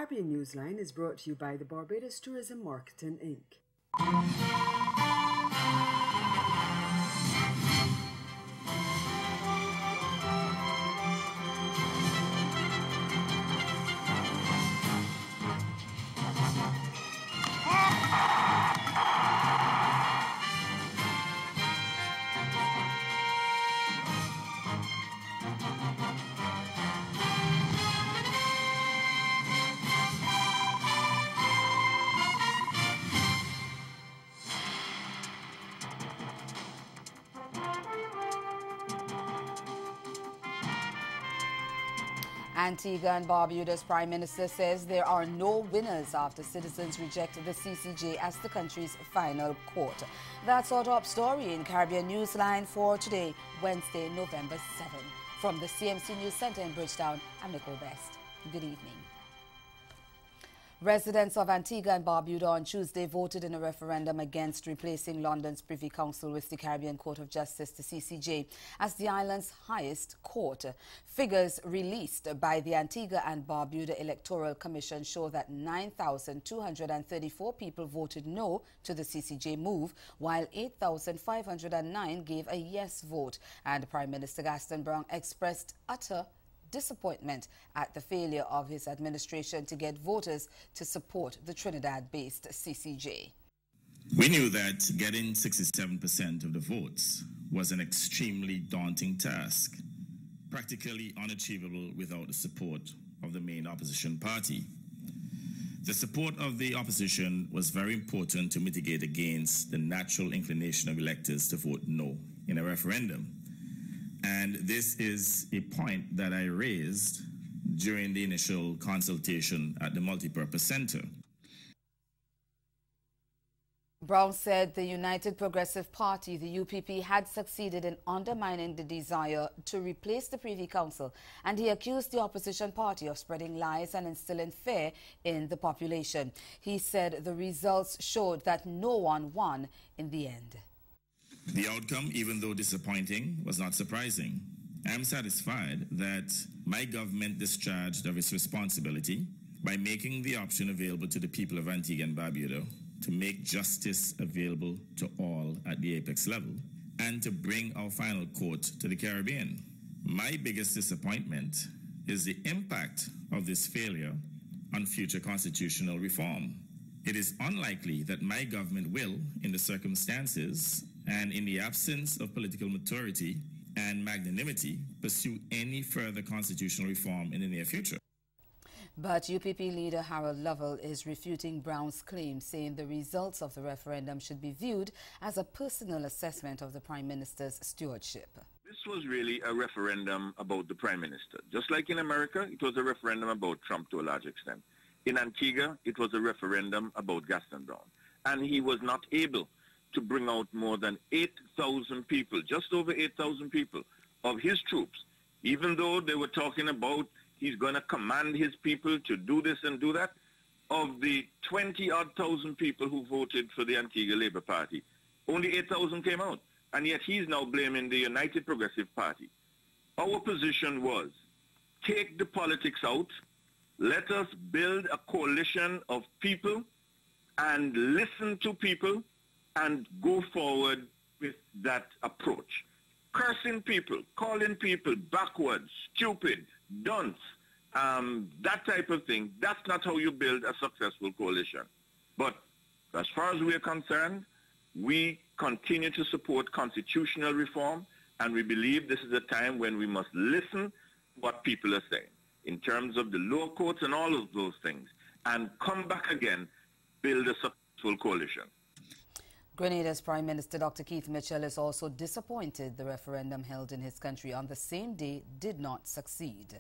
Caribbean Newsline is brought to you by the Barbados Tourism Marketing Inc. Antigua and Barbuda's Prime Minister says there are no winners after citizens reject the CCJ as the country's final court. That's our top story in Caribbean Newsline for today, Wednesday, November 7. From the CMC News Center in Bridgetown, I'm Nicole Best. Good evening. Residents of Antigua and Barbuda on Tuesday voted in a referendum against replacing London's Privy Council with the Caribbean Court of Justice, the CCJ, as the island's highest court. Figures released by the Antigua and Barbuda Electoral Commission show that 9,234 people voted no to the CCJ move, while 8,509 gave a yes vote. And Prime Minister Gaston Brown expressed utter disappointment at the failure of his administration to get voters to support the Trinidad-based CCJ. We knew that getting 67% of the votes was an extremely daunting task, practically unachievable without the support of the main opposition party. The support of the opposition was very important to mitigate against the natural inclination of electors to vote no in a referendum. And this is a point that I raised during the initial consultation at the Multipurpose Center. Brown said the United Progressive Party, the UPP, had succeeded in undermining the desire to replace the Privy Council, and he accused the opposition party of spreading lies and instilling fear in the population. He said the results showed that no one won in the end. The outcome, even though disappointing, was not surprising. I am satisfied that my government discharged of its responsibility by making the option available to the people of Antigua and Barbuda to make justice available to all at the apex level and to bring our final court to the Caribbean. My biggest disappointment is the impact of this failure on future constitutional reform. It is unlikely that my government will, in the circumstances and in the absence of political maturity and magnanimity, pursue any further constitutional reform in the near future. But UPP leader Harold Lovell is refuting Brown's claim, saying the results of the referendum should be viewed as a personal assessment of the Prime Minister's stewardship. This was really a referendum about the Prime Minister. Just like in America, it was a referendum about Trump to a large extent. In Antigua, it was a referendum about Gaston Brown. And he was not able to bring out more than 8,000 people, just over 8,000 people of his troops, even though they were talking about he's going to command his people to do this and do that. Of the 20-odd thousand people who voted for the Antigua Labour Party, only 8,000 came out. And yet he's now blaming the United Progressive Party. Our position was, take the politics out, let us build a coalition of people and listen to people and go forward with that approach. Cursing people, calling people backwards, stupid, dunce, that type of thing, that's not how you build a successful coalition. But as far as we are concerned, we continue to support constitutional reform, and we believe this is a time when we must listen to what people are saying in terms of the lower courts and all of those things, and come back again, build a successful coalition. Grenada's Prime Minister Dr. Keith Mitchell is also disappointed the referendum held in his country on the same day did not succeed.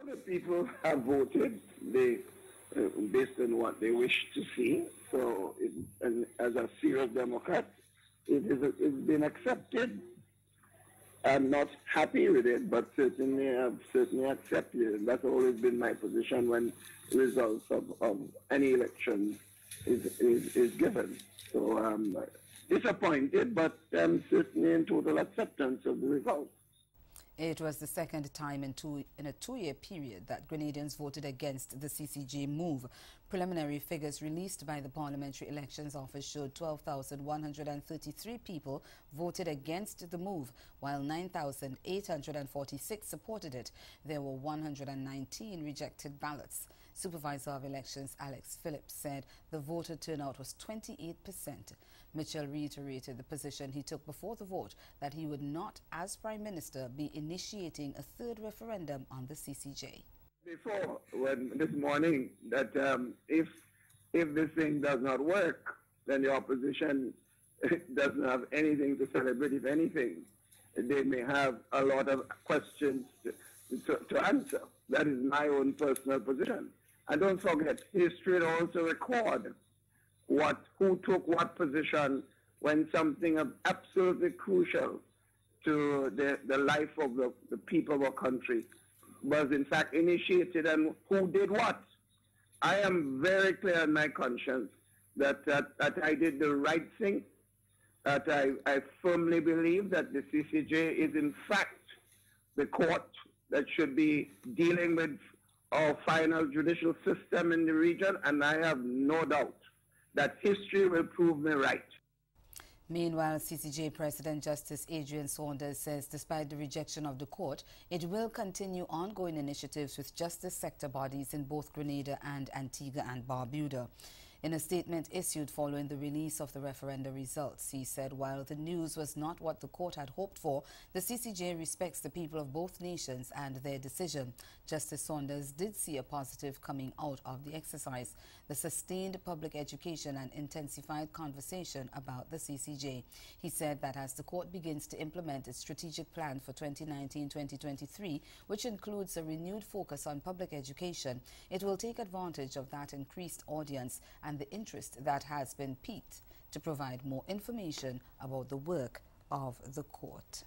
Other people have voted based on what they wish to see. So, and as a serious Democrat, it's been accepted. I'm not happy with it, but certainly accepted it. That's always been my position when results of any election is given. So I'm disappointed, but I'm certainly in total acceptance of the result. It was the second time in a two-year period that Grenadians voted against the CCJ move. Preliminary figures released by the Parliamentary Elections Office showed 12,133 people voted against the move, while 9,846 supported it. There were 119 rejected ballots. Supervisor of Elections Alex Phillips said the voter turnout was 28%. Mitchell reiterated the position he took before the vote that he would not, as Prime Minister, be initiating a third referendum on the CCJ. Before, this morning, that if this thing does not work, then the opposition doesn't have anything to celebrate. If anything, they may have a lot of questions to answer. That is my own personal position. And don't forget, history will also record who took what position when something absolutely crucial to the life of the people of our country was in fact initiated, and who did what. I am very clear in my conscience that I did the right thing, that I firmly believe that the CCJ is in fact the court that should be dealing with our final judicial system in the region, and I have no doubt that history will prove me right. Meanwhile, CCJ President Justice Adrian Saunders says despite the rejection of the court, it will continue ongoing initiatives with justice sector bodies in both Grenada and Antigua and Barbuda. In a statement issued following the release of the referenda results, he said while the news was not what the court had hoped for, the CCJ respects the people of both nations and their decision. Justice Saunders did see a positive coming out of the exercise: the sustained public education and intensified conversation about the CCJ. He said that as the court begins to implement its strategic plan for 2019-2023, which includes a renewed focus on public education, it will take advantage of that increased audience and the interest that has been piqued to provide more information about the work of the court.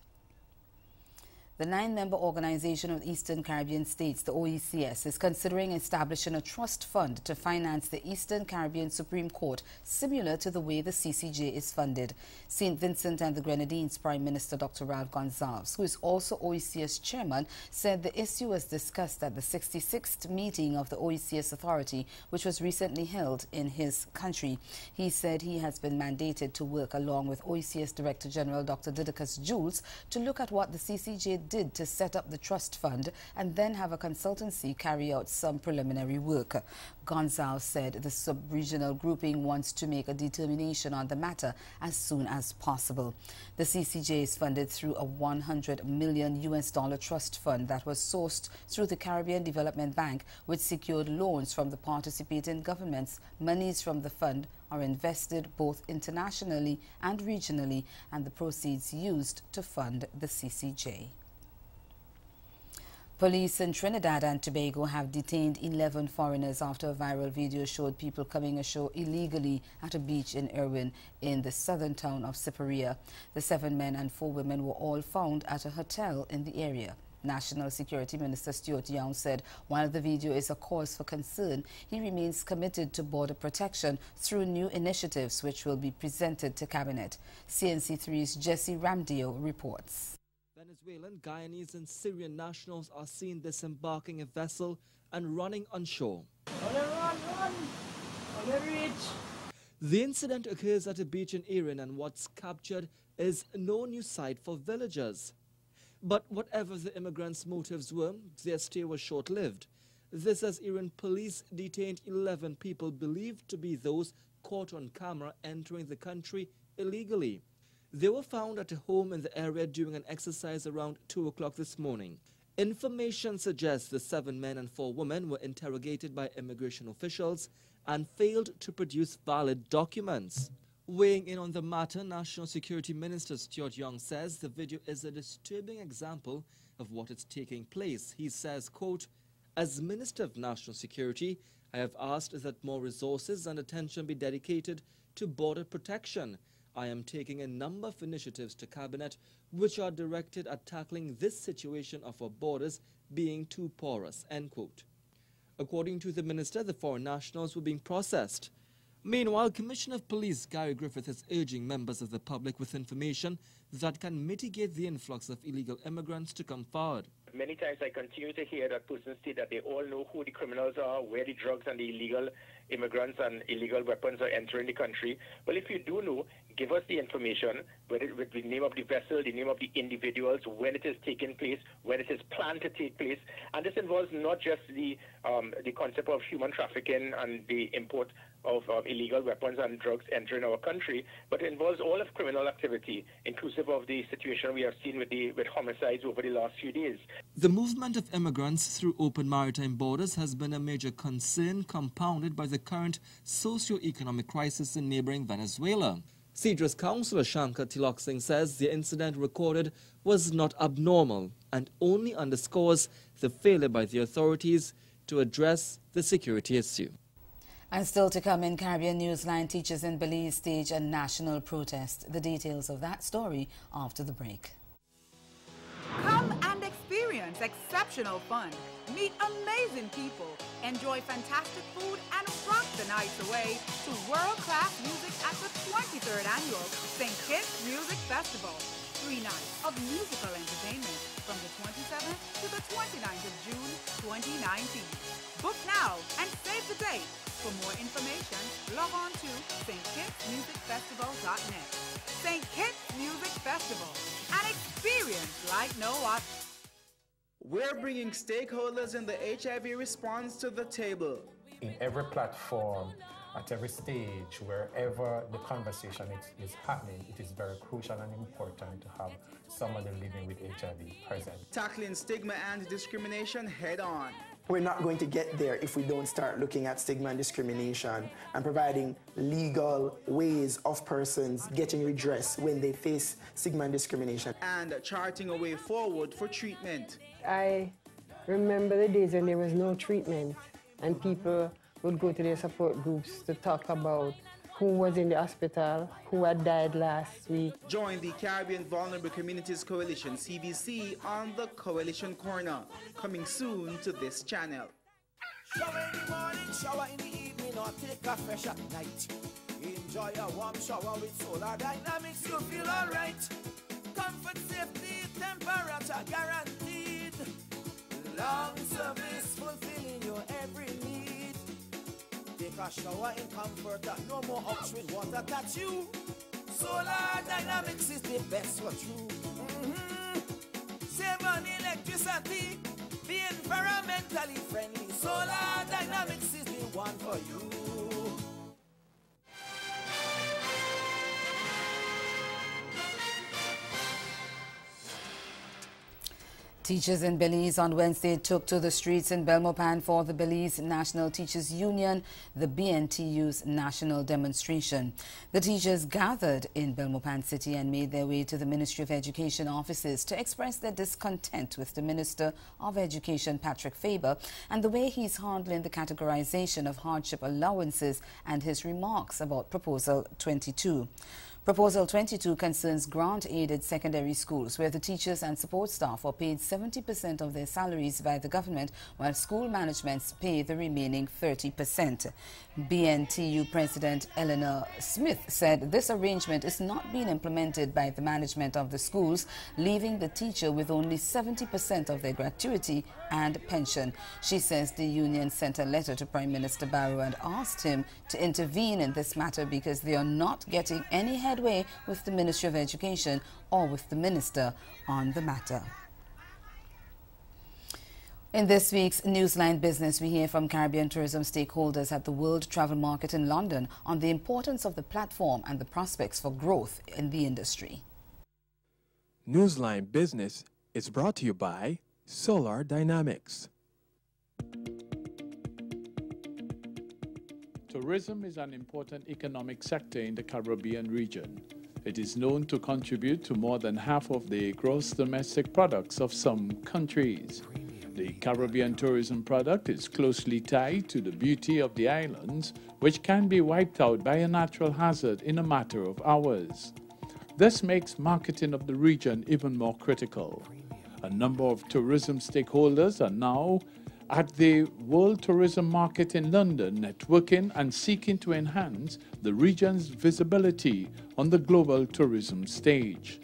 The 9-member Organization of Eastern Caribbean States, the OECS, is considering establishing a trust fund to finance the Eastern Caribbean Supreme Court, similar to the way the CCJ is funded. St. Vincent and the Grenadines Prime Minister Dr. Ralph Gonsalves, who is also OECS chairman, said the issue was discussed at the 66th meeting of the OECS Authority, which was recently held in his country. He said he has been mandated to work along with OECS Director General Dr. Didacus Jules to look at what the CCJ did to set up the trust fund and then have a consultancy carry out some preliminary work. Gonzalez said the sub-regional grouping wants to make a determination on the matter as soon as possible. The CCJ is funded through a $100 million trust fund that was sourced through the Caribbean Development Bank, which secured loans from the participating governments. Monies from the fund are invested both internationally and regionally, and the proceeds used to fund the CCJ. Police in Trinidad and Tobago have detained 11 foreigners after a viral video showed people coming ashore illegally at a beach in Irwin in the southern town of Cyperia. The 7 men and 4 women were all found at a hotel in the area. National Security Minister Stuart Young said while the video is a cause for concern, he remains committed to border protection through new initiatives which will be presented to Cabinet. CNC3's Jesse Ramdio reports. Venezuelan, Guyanese and Syrian nationals are seen disembarking a vessel and running on shore. Run! Reach! The incident occurs at a beach in Erin, and what's captured is no new sight for villagers. But whatever the immigrants' motives were, their stay was short-lived. This as Erin police detained 11 people believed to be those caught on camera entering the country illegally. They were found at a home in the area during an exercise around 2 o'clock this morning. Information suggests the 7 men and 4 women were interrogated by immigration officials and failed to produce valid documents. Weighing in on the matter, National Security Minister Stuart Young says the video is a disturbing example of what is taking place. He says, quote, "As Minister of National Security, I have asked that more resources and attention be dedicated to border protection. I am taking a number of initiatives to Cabinet which are directed at tackling this situation of our borders being too porous," end quote. According to the minister, the foreign nationals were being processed. Meanwhile, Commissioner of Police Gary Griffith is urging members of the public with information that can mitigate the influx of illegal immigrants to come forward. Many times I continue to hear that persons say that they all know who the criminals are, where the drugs and the illegal immigrants and illegal weapons are entering the country. Well, if you do know, give us the information with the name of the vessel, the name of the individuals, when it is taking place, when it is planned to take place. And this involves not just the concept of human trafficking and the import of illegal weapons and drugs entering our country, but it involves all of criminal activity, inclusive of the situation we have seen with homicides over the last few days. The movement of immigrants through open maritime borders has been a major concern, compounded by the current socio-economic crisis in neighboring Venezuela. Cedra's councillor Shankar Tilak Singh says the incident recorded was not abnormal and only underscores the failure by the authorities to address the security issue. And still to come in Caribbean Newsline, teachers in Belize stage a national protest. The details of that story after the break. Come and experience exceptional fun, meet amazing people, enjoy fantastic food, and rock the nights away to world-class music at the 23rd Annual St. Kitts Music Festival. 3 nights of musical entertainment from the 27th to the 29th of June 2019. Book now and save the date. For more information, log on to stkittsmusicfestival.net. St. Kitts Music Festival, an experience like no other. We're bringing stakeholders in the HIV response to the table. In every platform, at every stage, wherever the conversation is happening, it is very crucial and important to have somebody living with HIV present. Tackling stigma and discrimination head on. We're not going to get there if we don't start looking at stigma and discrimination and providing legal ways of persons getting redress when they face stigma and discrimination. And charting a way forward for treatment. I remember the days when there was no treatment and people would go to their support groups to talk about who was in the hospital, who had died last week. Join the Caribbean Vulnerable Communities Coalition, CVC, on the Coalition Corner, coming soon to this channel. Shower in the morning, shower in the evening, or take a fresh at night. Enjoy a warm shower with Solar Dynamics, you'll feel alright. Comfort, safety, temperature guaranteed. Long service, fulfilling your every need. Take a shower in comfort, no more ups with water touch you. Solar Dynamics is the best for you. Save on electricity, be environmentally friendly. Solar Dynamics is the one for you. Teachers in Belize on Wednesday took to the streets in Belmopan for the Belize National Teachers Union, the BNTU's national demonstration. The teachers gathered in Belmopan City and made their way to the Ministry of Education offices to express their discontent with the Minister of Education, Patrick Faber, and the way he's handling the categorization of hardship allowances and his remarks about Proposal 22. Proposal 22 concerns grant-aided secondary schools where the teachers and support staff are paid 70% of their salaries by the government while school managements pay the remaining 30%. BNTU President Eleanor Smith said this arrangement is not being implemented by the management of the schools, leaving the teacher with only 70% of their gratuity and pension. She says the union sent a letter to Prime Minister Barrow and asked him to intervene in this matter because they are not getting any headway with the Ministry of Education or with the minister on the matter. In this week's Newsline Business, we hear from Caribbean tourism stakeholders at the World Travel Market in London on the importance of the platform and the prospects for growth in the industry. Newsline Business is brought to you by Solar Dynamics. Tourism is an important economic sector in the Caribbean region. It is known to contribute to more than half of the gross domestic products of some countries. The Caribbean tourism product is closely tied to the beauty of the islands, which can be wiped out by a natural hazard in a matter of hours. This makes marketing of the region even more critical. A number of tourism stakeholders are now at the World Tourism Market in London, networking and seeking to enhance the region's visibility on the global tourism stage.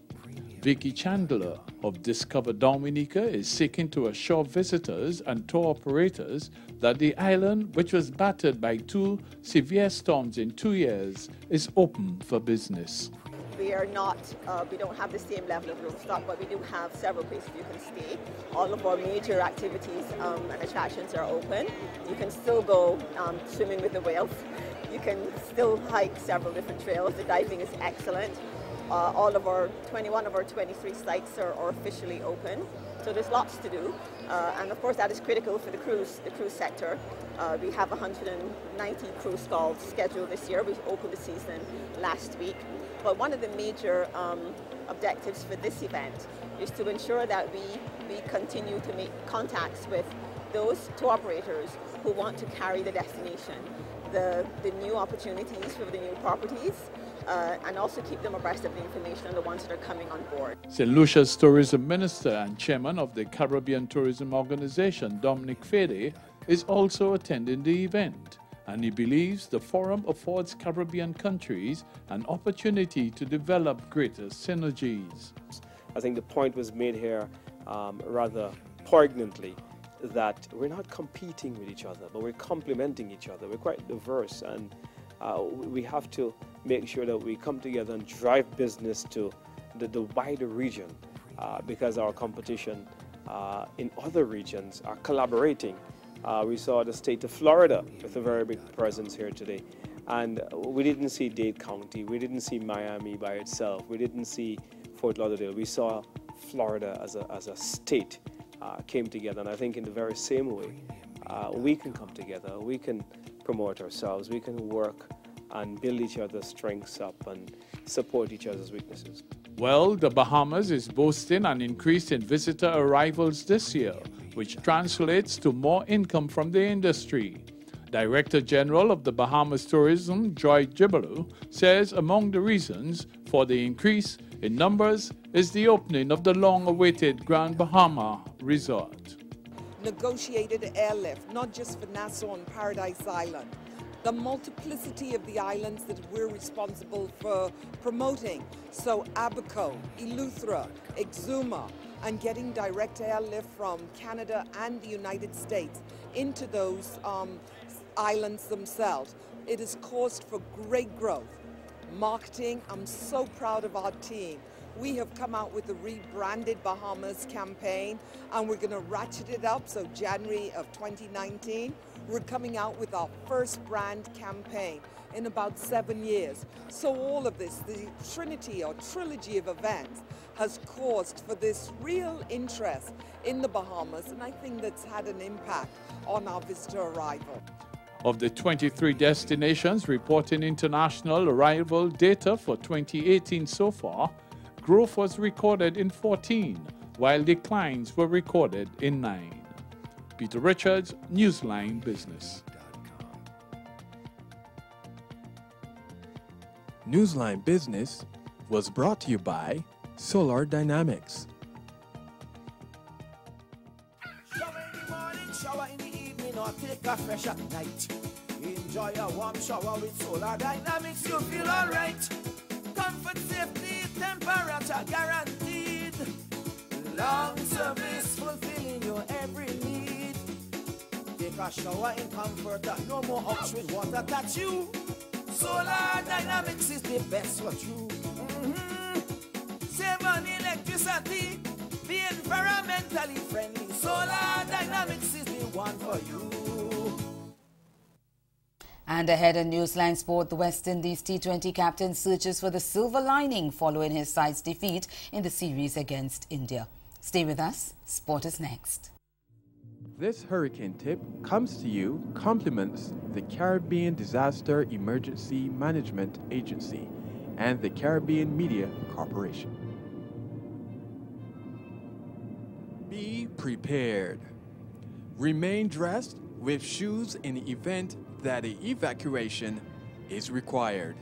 Vicky Chandler of Discover Dominica is seeking to assure visitors and tour operators that the island, which was battered by 2 severe storms in 2 years, is open for business. We don't have the same level of room stock, but we do have several places you can stay. All of our major activities and attractions are open. You can still go swimming with the whales. You can still hike several different trails. The diving is excellent. All of our 21 of our 23 sites are officially open. So there's lots to do. And of course that is critical for the cruise sector. We have 190 cruise stalls scheduled this year. We opened the season last week. But one of the major objectives for this event is to ensure that we continue to make contacts with those tour operators who want to carry the destination, the new opportunities for the new properties, and also keep them abreast of the information on the ones that are coming on board. St. Lucia's Tourism Minister and Chairman of the Caribbean Tourism Organization, Dominic Fede, is also attending the event, and he believes the forum affords Caribbean countries an opportunity to develop greater synergies. I think the point was made here rather poignantly that we're not competing with each other, but we're complementing each other. We're quite diverse, and we have to make sure that we come together and drive business to the wider region because our competition in other regions are collaborating. We saw the state of Florida with a very big presence here today, and we didn't see Dade County, we didn't see Miami by itself, we didn't see Fort Lauderdale. We saw Florida as a state came together, and I think in the very same way we can come together, we can promote ourselves, we can work and build each other's strengths up and support each other's weaknesses. Well, the Bahamas is boasting an increase in visitor arrivals this year, which translates to more income from the industry. Director General of the Bahamas Tourism, Joy Jibalu, says among the reasons for the increase in numbers is the opening of the long-awaited Grand Bahama Resort. Negotiated airlift, not just for Nassau and Paradise Island. The multiplicity of the islands that we're responsible for promoting. So Abaco, Eleuthera, Exuma, and getting direct airlift from Canada and the United States into those islands themselves. It has caused for great growth. Marketing, I'm so proud of our team. We have come out with the rebranded Bahamas campaign, and we're going to ratchet it up. So January of 2019, we're coming out with our first brand campaign in about 7 years. So all of this, the trinity or trilogy of events, has caused for this real interest in the Bahamas, and I think that's had an impact on our visitor arrival. Of the 23 destinations reporting international arrival data for 2018 so far, growth was recorded in 14, while declines were recorded in 9. Peter Richards, Newsline Business. Newsline Business was brought to you by Solar Dynamics. Shower in the morning, shower in the evening, or take a fresh at night. Enjoy a warm shower with Solar Dynamics, you feel alright. Comfort, safety, temperature guaranteed. Long service, fulfilling your every need. Take a shower in comfort, no more upstream water touch you. Solar Dynamics is the best for you. Save on electricity, be environmentally friendly. Solar Dynamics is the one for you. And ahead in Newsline Sport, the West Indies T20 captain searches for the silver lining following his side's defeat in the series against India. Stay with us. Sport is next. This hurricane tip comes to you compliments the Caribbean Disaster Emergency Management Agency and the Caribbean Media Corporation. Be prepared. Remain dressed with shoes in the event that an evacuation is required.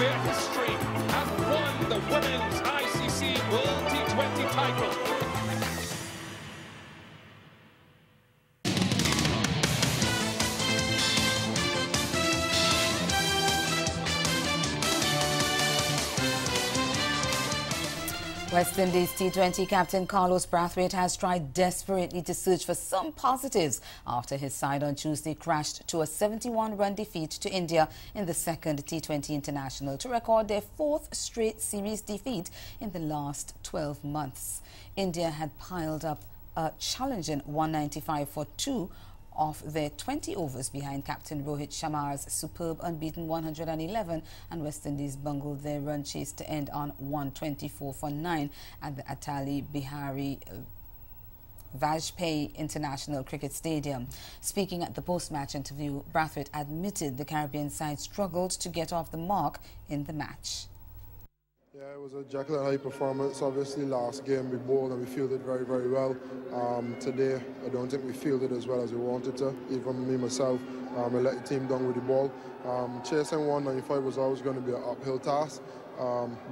career history, have won the Women's ICC World T20 title. West Indies T20 captain Carlos Brathwaite has tried desperately to search for some positives after his side on Tuesday crashed to a 71-run defeat to India in the second T20 International to record their fourth straight series defeat in the last 12 months. India had piled up a challenging 195 for 2 of their 20 overs behind captain Rohit Sharma's superb unbeaten 111, and West Indies bungled their run chase to end on 124 for 9 at the Atali Bihari Vajpayee International Cricket Stadium. Speaking at the post-match interview, Brathwaite admitted the Caribbean side struggled to get off the mark in the match. Yeah, it was a Jekyll and Hyde performance. Obviously, last game we bowled and we fielded very, very well. Today, I don't think we fielded as well as we wanted to. Even me, myself, I let the team down with the ball. Chasing 195 was always going to be an uphill task,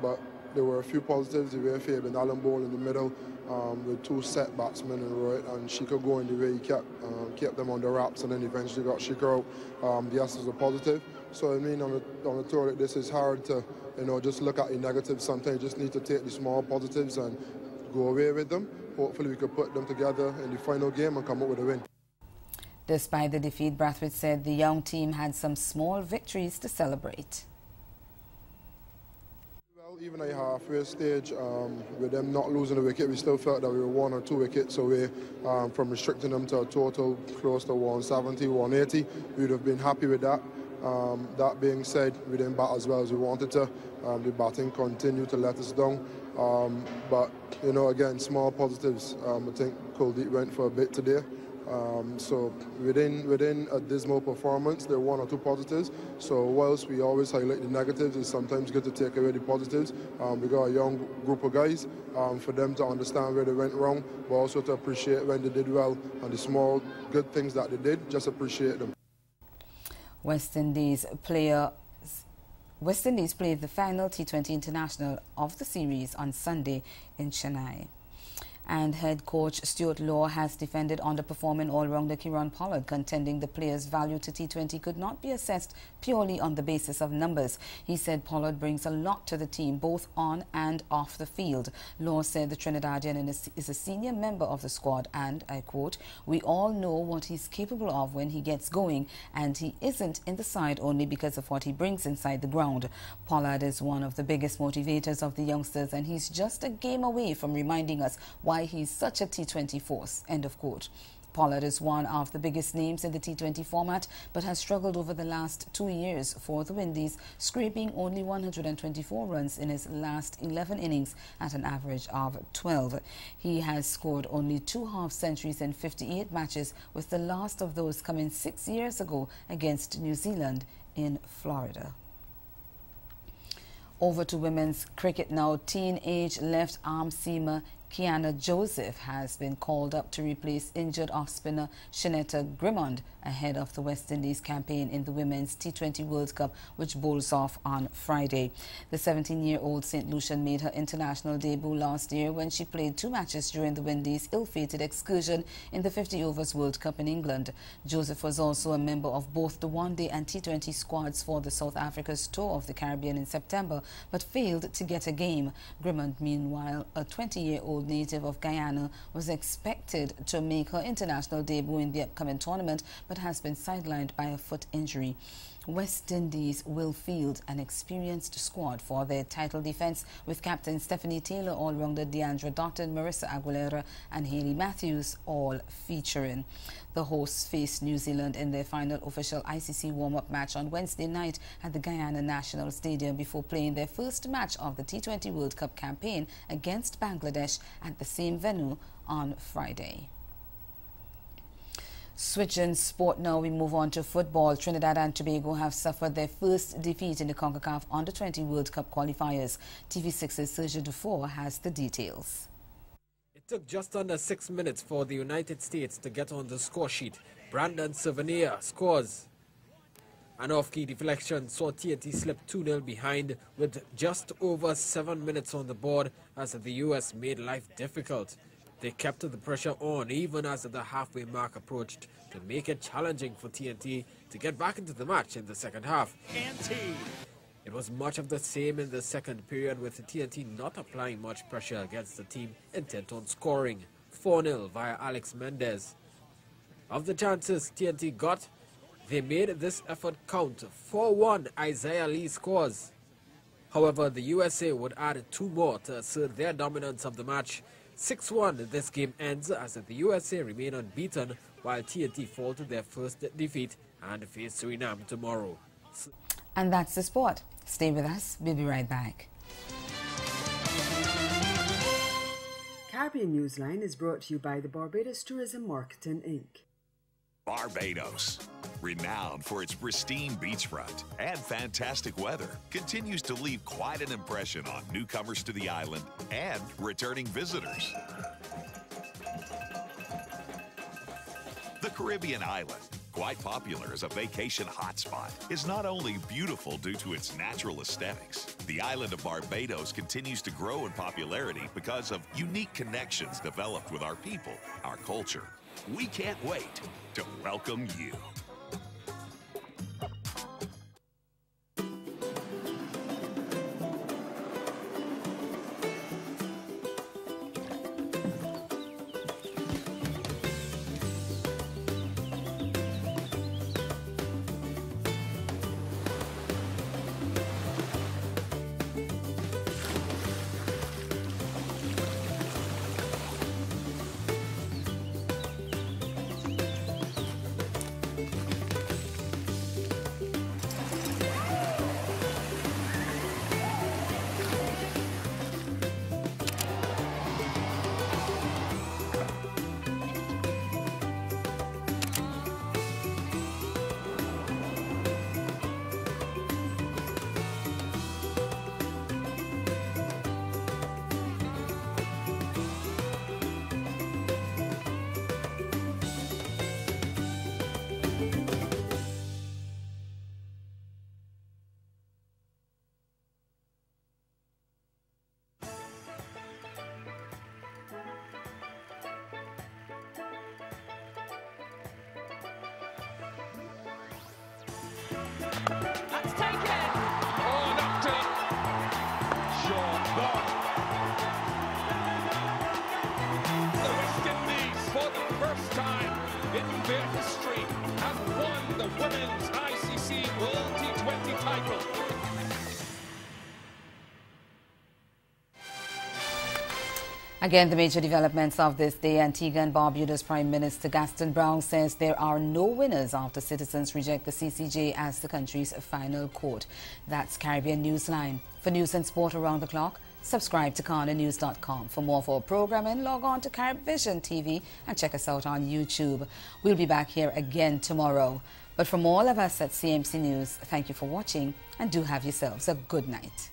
but there were a few positives. The way Fabian Allen bowled in the middle with 2 set batsmen in Rohit and Shikhar going the way he kept them on the wraps, and then eventually got Shikhar out. The Ashes were positive. So I mean, on a tour like this, it's hard to just look at the negatives. Sometimes you just need to take the small positives and go away with them. Hopefully we could put them together in the final game and come up with a win. Despite the defeat, Brathwaite said the young team had some small victories to celebrate. Well, even at the halfway stage, with them not losing a wicket, we still felt that we were 1 or 2 wickets away from restricting them to a total close to 170, 180. We would have been happy with that. That being said, we didn't bat as well as we wanted to. The batting continued to let us down. But, again, small positives. I think Kuldeep went for a bit today. So within a dismal performance, there are 1 or 2 positives. So whilst we always highlight the negatives, it's sometimes good to take away the positives. We got a young group of guys for them to understand where they went wrong, but also to appreciate when they did well, and the small good things that they did, just appreciate them. West Indies played the final T20 International of the series on Sunday in Chennai. And head coach Stuart Law has defended underperforming all-rounder Kieron Pollard, contending the player's value to T20 could not be assessed purely on the basis of numbers. He said Pollard brings a lot to the team, both on and off the field. Law said the Trinidadian is a senior member of the squad and, I quote, "We all know what he's capable of when he gets going, and he isn't in the side only because of what he brings inside the ground. Pollard is one of the biggest motivators of the youngsters, and he's just a game away from reminding us why he's such a T20 force," end of quote. Pollard is one of the biggest names in the T20 format, but has struggled over the last 2 years for the Windies, scraping only 124 runs in his last 11 innings at an average of 12. He has scored only 2 half-centuries in 58 matches, with the last of those coming 6 years ago against New Zealand in Florida. Over to women's cricket now. Teenage left-arm seamer Kiana Joseph has been called up to replace injured off-spinner Shanetta Grimond ahead of the West Indies campaign in the Women's T20 World Cup, which bowls off on Friday. The 17-year-old St. Lucian made her international debut last year when she played 2 matches during the Windies' ill-fated excursion in the 50 Overs World Cup in England. Joseph was also a member of both the one-day and T20 squads for the South Africa's tour of the Caribbean in September, but failed to get a game. Grimond, meanwhile, a 20-year-old native of Guyana, was expected to make her international debut in the upcoming tournament, but has been sidelined by a foot injury. West Indies will field an experienced squad for their title defence, with captain Stephanie Taylor, all-rounder Deandra Dotton, Marissa Aguilera and Hayley Matthews all featuring. The hosts faced New Zealand in their final official ICC warm-up match on Wednesday night at the Guyana National Stadium before playing their first match of the T20 World Cup campaign against Bangladesh at the same venue on Friday. Switching sport now, we move on to football. Trinidad and Tobago have suffered their first defeat in the CONCACAF Under-20 World Cup qualifiers. TV6's Sergio Dufour has the details. It took just under 6 minutes for the United States to get on the score sheet. Brandon Souvenir scores An off-key deflection saw TNT slip 2-0 behind with just over 7 minutes on the board as the U.S. made life difficult. They kept the pressure on even as the halfway mark approached to make it challenging for TNT to get back into the match in the second half. It was much of the same in the second period, with TNT not applying much pressure against the team intent on scoring. 4-0 via Alex Mendez. Of the chances TNT got, they made this effort count. 4-1 Isaiah Lee scores. However, the USA would add 2 more to assert their dominance of the match. 6-1 this game ends as the USA remain unbeaten while TNT fall to their first defeat and face Suriname tomorrow. And that's the sport. Stay with us. We'll be right back. Caribbean Newsline is brought to you by the Barbados Tourism Marketing, Inc. Barbados, renowned for its pristine beachfront and fantastic weather, continues to leave quite an impression on newcomers to the island and returning visitors. The Caribbean island, quite popular as a vacation hotspot, is not only beautiful due to its natural aesthetics. The island of Barbados continues to grow in popularity because of unique connections developed with our people, our culture. We can't wait to welcome you. Again, the major developments of this day. Antigua and Barbuda's Prime Minister Gaston Brown says there are no winners after citizens reject the CCJ as the country's final court. That's Caribbean Newsline. For news and sport around the clock, subscribe to CarnaNews.com. For more of our programming, log on to Caribvision TV and check us out on YouTube. We'll be back here again tomorrow. But from all of us at CMC News, thank you for watching and do have yourselves a good night.